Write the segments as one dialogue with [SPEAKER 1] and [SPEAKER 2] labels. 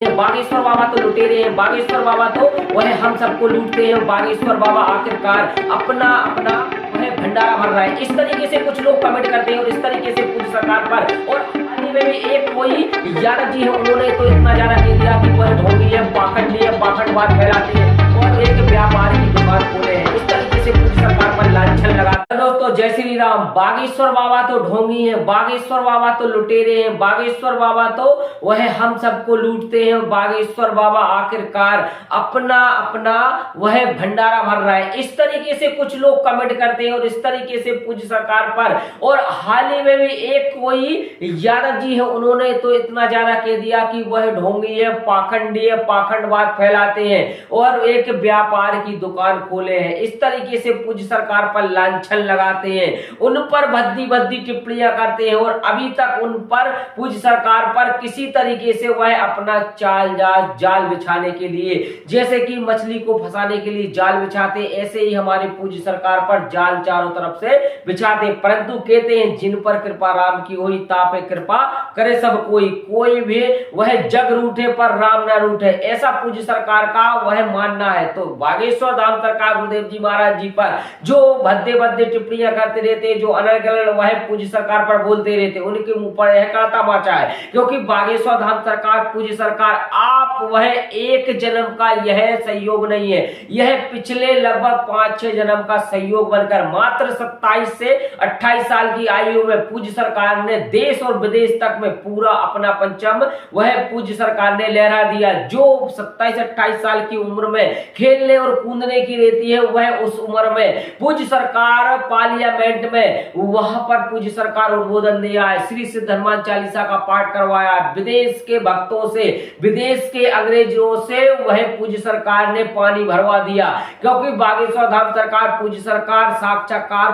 [SPEAKER 1] बागेश्वर बाबा तो लुटेरे हैं, बागेश्वर बाबा तो वह हम सबको लूटते हैं। बागेश्वर बाबा आखिरकार अपना अपना वह भंडारा भर रहा है। इस तरीके से कुछ लोग कमेंट करते हैं और इस तरीके से पूरी सरकार पर। और हाल ही में भी एक कोई यादव जी है, उन्होंने तो इतना ज्यादा कह दिया कि वह ढोंगी है, पाखंडी है, पाखंडवाद फैलाते हैं और एक व्यापार की दुकान खोले हैं। इस तरीके से पूरी सरकार पर लांछन लगा। दोस्तों जय श्री राम। बागेश्वर बाबा तो ढोंगी है, बागेश्वर बाबा तो लुटेरे हैं, बागेश्वर बाबा तो वह हम सबको लूटते हैं। बागेश्वर बाबा आखिरकार अपना अपना वह भंडारा भर रहा है। इस तरीके से कुछ लोग कमेंट करते हैं और इस तरीके से पूज्य सरकार पर। और हाल ही में भी एक कोई यादव जी है, उन्होंने तो इतना ज्यादा कह दिया कि वह ढोंगी है, पाखंडी है, पाखंडवाद फैलाते हैं और एक व्यापार की दुकान खोले हैं। इस तरीके से पूज्य सरकार पर लांछन लगाते हैं, उन पर भद्दी भद्दी टिप्पणियां करते हैं और अभी तक उन पर पूज्य सरकार पर किसी तरीके से वह अपना जाल बिछाने के लिए, जैसे कि मछली को फंसाने के लिए जाल बिछाते, ऐसे ही हमारे पूज्य सरकार पर जाल चारों तरफ से बिछाते। परंतु कहते हैं जिन पर कृपा राम की होई तापे कृपा करे सब कोई भी वह जग रूठे पर राम ना रूठे, ऐसा पूज्य सरकार का वह मानना है। तो बागेश्वर धाम सरकार गुरुदेव जी महाराज जी पर जो भद्दे भद्दे टिप्पणियां करते रहते, जो अनर्गल वह पूज्य सरकार पर बोलते रहते, उनके मुंह पर यह कड़ता माचा है। क्योंकि बागेश्वर धाम सरकार पूज्य सरकार आप वह एक जन्म का यह सहयोग नहीं है, यह पिछले लगभग 5-6 जन्म का सहयोग बनकर मात्र 27 से 28 साल की आयु में पूज्य सरकार ने देश और विदेश तक में पूरा अपना पंचम वह पूज्य सरकार ने लहरा दिया। जो 27 से 28 साल की उम्र में खेलने और कूदने की रहती है, वह उस उम्र में पूज्य सरकार पार्लियामेंट में वहां पर पूज्य सरकार उद्बोधन दिया है, श्री सिद्ध हनुमान चालीसा का पाठ करवाया, विदेश के भक्तों से, विदेश के अंग्रेजों से वह पूज्य सरकार ने पानी भरवा दिया। क्योंकि बागेश्वर धाम सरकार पूज्य सरकार साक्षात्कार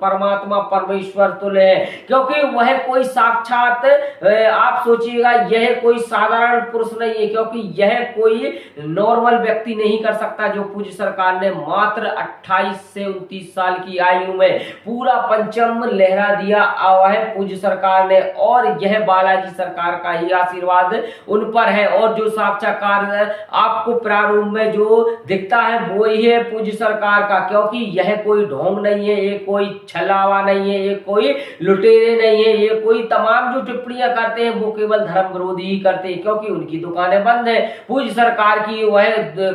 [SPEAKER 1] परमात्मा परमेश्वर तुल्य है। क्योंकि वह कोई साक्षात आप सोचिएगा यह कोई साधारण पुरुष नहीं है, क्योंकि यह कोई नॉर्मल व्यक्ति नहीं कर सकता जो पूज्य सरकार ने मात्र 28 से 29 साल की आयु में पूरा पंचम लहरा दिया वह पूज्य सरकार ने। और यह बालाजी सरकार का ही आशीर्वाद उन पर है। और जो साक्षात्कार आपको प्रारूप में जो दिखता है वो ही है पूज्य सरकार का। क्योंकि यह कोई ढोंग नहीं है, ये कोई छलावा नहीं है, ये कोई लुटेरे नहीं है, ये कोई तमाम जो टिप्पणियां करते हैं वो केवल धर्म विरोधी ही करते हैं। क्योंकि उनकी दुकानें बंद है, पूज्य सरकार की वह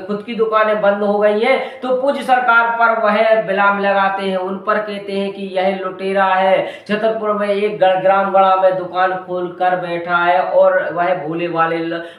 [SPEAKER 1] खुद की दुकानें बंद हो गई है, तो पूज्य सरकार पर वह बिलाम लगाते हैं, उन पर कहते हैं कि यह लुटेरा है, छतरपुर में एक ग्राम गड़ा में दुकान खोल कर बैठा है और वह भोले वाले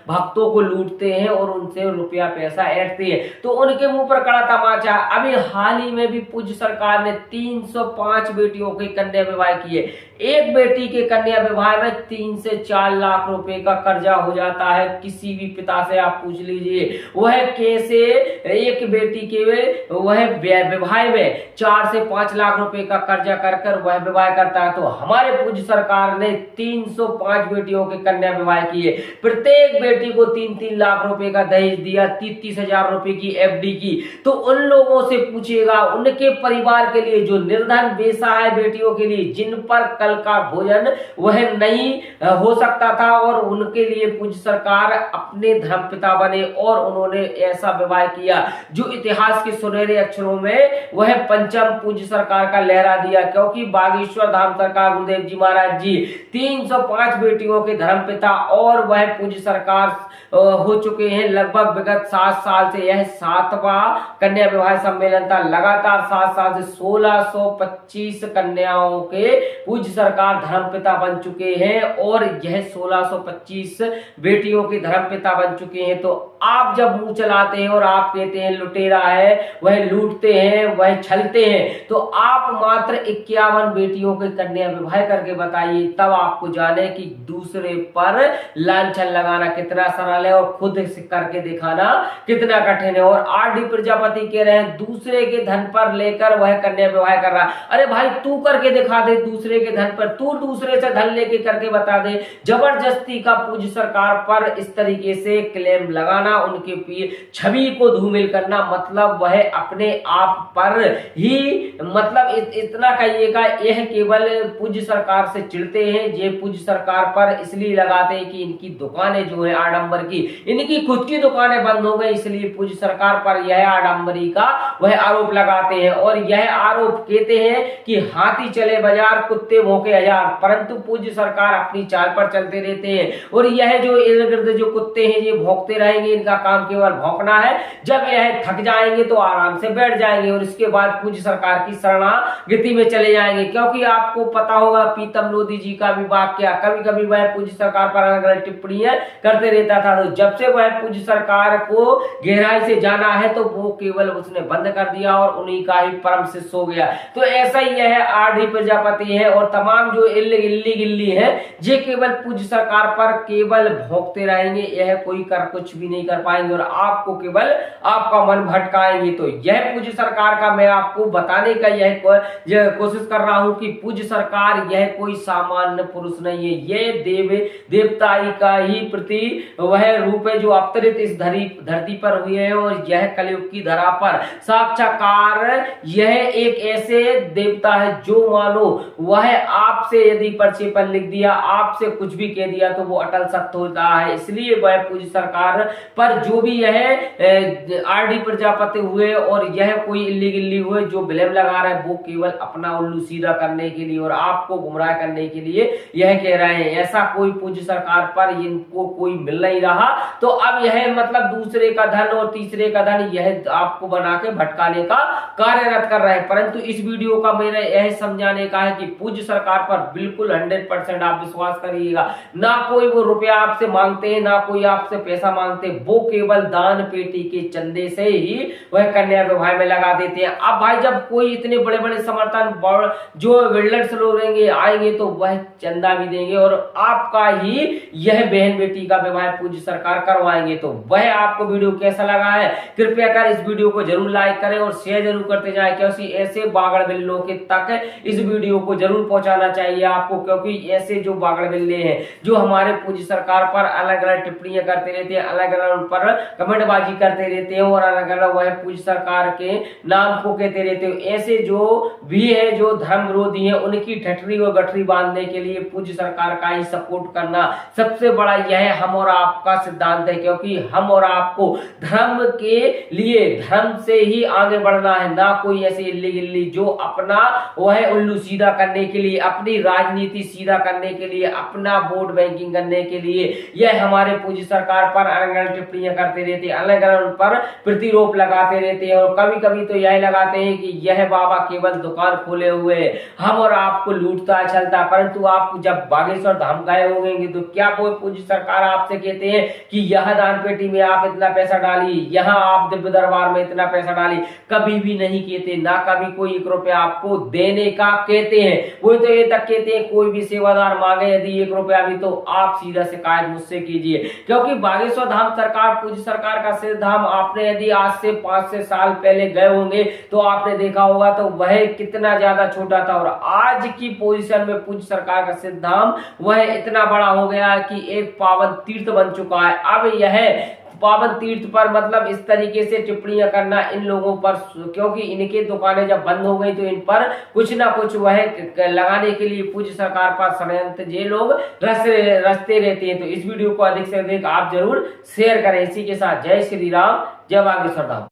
[SPEAKER 1] भक्तों को लूटते हैं और उनसे रुपया पैसा ऐंठते हैं। तो उनके मुंह पर कड़ा तमाचा। अभी हाल ही में भी पूज्य सरकार ने 305 बेटियों के कन्या विवाह किए। एक बेटी के कन्या विवाह में 3 से 4 लाख रुपए का कर्जा हो जाता है। किसी भी पिता से आप पूछ लीजिए वह कैसे एक बेटी के वह विवाह में 4 से 5 लाख रुपए का कर्जा कर वह विवाह करता है। तो हमारे पूज्य सरकार ने 305 बेटियों के कन्या विवाह किए, प्रत्येक बेटी को 3-3 लाख रुपए का दहेज दिया, 30-30 रुपए की एफडी की। तो उन लोगों से पूछिएगा उनके परिवार के लिए जो निर्धन बेसहाय बेटियों के लिए जिन पर कल का भोजन वह नहीं हो सकता था, और उनके लिए पूज्य सरकार अपने धर्मपिता बने और उन्होंने ऐसा विवाह किया जो इतिहास के सुनहरे अक्षरों में वह पंचम पूज्य सरकार का लहरा दिया। क्योंकि बागेश्वर धाम सरकार गुरुदेव जी महाराज जी 305 बेटियों के धर्मपिता और वह पूज्य सरकार हो चुके हैं। लगभग विगत 7 साल से यह 7वां कन्या विवाह सम्मेलन था। लगातार 7 साल से 1625 कन्याओं के पूज्य सरकार धर्मपिता बन चुके हैं और यह 1625 बेटियों के धर्मपिता बन चुके हैं। तो आप जब मुंह चलाते हैं और आप कहते हैं लुटेरा है, वह लूटते हैं, वह छलते हैं, तो आप मात्र 51 बेटियों के कन्या विवाह करके बताइए, तब आपको जाने कि दूसरे पर लांछन लगाना कितना सरल है और खुद करके दिखाना कितना कठिन है। और आरडी प्रजापति कह रहे हैं दूसरे के धन पर लेकर वह कन्या विवाह कर रहा। अरे भाई तू करके दिखा दे, दूसरे के धन पर तू दूसरे से धन लेके करके बता दे। जबरदस्ती का पूज्य सरकार पर इस तरीके से क्लेम लगाना करना, उनके छवि को धूमिल करना, मतलब वह अपने आप पर ही मतलब इतना कहिएगा, यह केवल पूज्य सरकार से चिढ़ते हैं। ये पूज्य सरकार पर इसलिए लगाते हैं कि इनकी दुकानें जो है आडंबर की, इनकी खुद की दुकानें बंद हो गई, इसलिए पूज्य सरकार पर यह आडंबरी का वह आरोप लगाते हैं। और यह आरोप कहते हैं कि हाथी चले बाजार, कुत्ते भौंके हजार, परंतु पूज्य सरकार अपनी चाल पर चलते रहते हैं। और यह जो इर्द गिर्द जो कुत्ते हैं ये भौंकते रहेंगे, इनका काम केवल भौंकना है। जब यह थक जाएंगे तो आराम से बैठ जाएंगे और इसके बाद पूज्य सरकार की शरणागति में चले जाएंगे। क्योंकि आपको पता होगा प्रीतम लोधी जी का भी वाक्य, कभी कभी वह पूज्य सरकार पर अलग अलग टिप्पणियां करते रहता था, तो जब से वह पूज्य सरकार को गहराई से जाना है तो वो केवल उसने बंद कर दिया और उन्हीं का ही परम शिष्य हो गया। तो ऐसा ही यह आरडी प्रजापति है और तमाम जो इल्ली गिल्ली है ये केवल पूज्य सरकार पर केवल भौंकते रहेंगे, यह कोई कर कुछ भी नहीं कर पाएंगे और आपको केवल आपका मन भटकाएंगे। तो यह पूज्य सरकार का मैं आपको बताने का यह कोशिश कर रहा हूं कि पूज्य सरकार यह कोई सामान्य पुरुष नहीं है, यह देवताई का ही प्रति वह रूप है जो अवतरित इस धरती पर हुए है। और यह कलयुग की धरा पर साक्षात्कार यह एक ऐसे देवता है जो मानो वह आपसे यदि पर्चे पर लिख दिया, आपसे कुछ भी कह दिया तो वो अटल सत्य होता है। इसलिए वह पूज्य सरकार पर जो भी यह आरडी प्रजापति हुए और यह कोई इल्ली गिल्ली हुए जो ब्लेम लगा रहे हैं, वो केवल अपना उल्लू सीधा करने के लिए और आपको गुमराह करने के लिए यह कह रहे हैं। ऐसा कोई पूज्य सरकार पर इनको कोई मिल नहीं रहा, तो अब यह मतलब दूसरे का धन और तीसरे का धन यह आपको बना के भटकाने का कार्यरत कर रहे हैं। परंतु इस वीडियो का मेरा यह समझाने का है कि पूज्य सरकार पर बिल्कुल 100% आप विश्वास करिएगा। ना कोई वो रुपया आपसे मांगते हैं, ना कोई आपसे पैसा मांगते, वो केवल दान पेटी के चंदे से ही वह कन्या विवाह में लगा देते हैं। अब भाई जब कोई इतने बड़े बड़े समर्थन जो बिल्डर्स लोग आएंगे तो वह चंदा भी देंगे और आपका ही यह बहन बेटी का विवाह पूज्य सरकार करवाएंगे। तो वह आपको वीडियो कैसा लगा है कृपया कर इस वीडियो को जरूर लाइक करें और शेयर जरूर करते जाएं, क्योंकि ऐसे बागड़ बिल्लों के तक इस वीडियो को जरूर पहुंचाना चाहिए आपको। क्योंकि ऐसे जो बागड़ बिल्ले हैं जो हमारे पूज्य सरकार पर अलग अलग टिप्पणियां करते रहते हैं, अलग अलग उन पर कमेंटबाजी करते रहते हैं और अलग अलग वह पूज्य सरकार के नाम को कहते रहते हैं, ऐसे जो भी है जो धर्म विरोधी है उनकी ठठरी और गठरी बांधने के लिए पूज्य सरकार का ही सपोर्ट करना सबसे बड़ा यह हम और आपका सिद्धांत है। क्योंकि हम और आपको धर्म के लिए धर्म से ही आगे बढ़ना है, ना कोई ऐसी इल्ली गिल्ली जो अपना वह उल्लू सीधा करने के लिए, अपनी राजनीति सीधा करने के लिए, अपना वोट बैंकिंग करने के लिए यह हमारे पूज्य सरकार पर अलग अलग टिप्पणियां करते रहते हैं, अलग अलग उन पर प्रतिरोप लगाते रहते हैं और कभी कभी तो यह लगाते हैं कि यह बाबा केवल दुकान खोले हुए हम और आपको लूटता चलता। परंतु आप जब बागेश्वर धाम गए होंगे तो क्या कोई पूज्य सरकार आपसे कहते हैं कि यह दान पेटी में आप इतना पैसा डालिए, यहाँ आप दिव्य दरबार में इतना पैसा डालिए, कभी भी नहीं कहते। ना कभी कोई 1 रुपया आपको देने का कहते हैं, वो तो ये तक कहते हैं कोई भी सेवादार मांगे यदि 1 रुपया भी तो आप सीधा शिकायत मुझसे कीजिए। क्योंकि बागेश्वर धाम सरकार पूज्य सरकार का सिद्ध धाम आपने यदि आज से 5 साल पहले गए होंगे तो आपने देखा होगा तो वह कितना ज्यादा छोटा था और आज की पोजीशन में पूज्य सरकार का सिद्ध धाम वह इतना बड़ा हो गया कि एक पावन तीर्थ बन चुका है। अब यह पावन तीर्थ पर मतलब इस तरीके से टिप्पणियां करना इन लोगों पर, क्योंकि इनके दुकानें जब बंद हो गई तो इन पर कुछ ना कुछ वह लगाने के लिए पूज्य सरकार पर षड्यंत्र ये लोग रचते रहते हैं। तो इस वीडियो को अधिक से अधिक आप जरूर शेयर करें। इसी के साथ जय श्री राम, जय बागेश्वर धाम।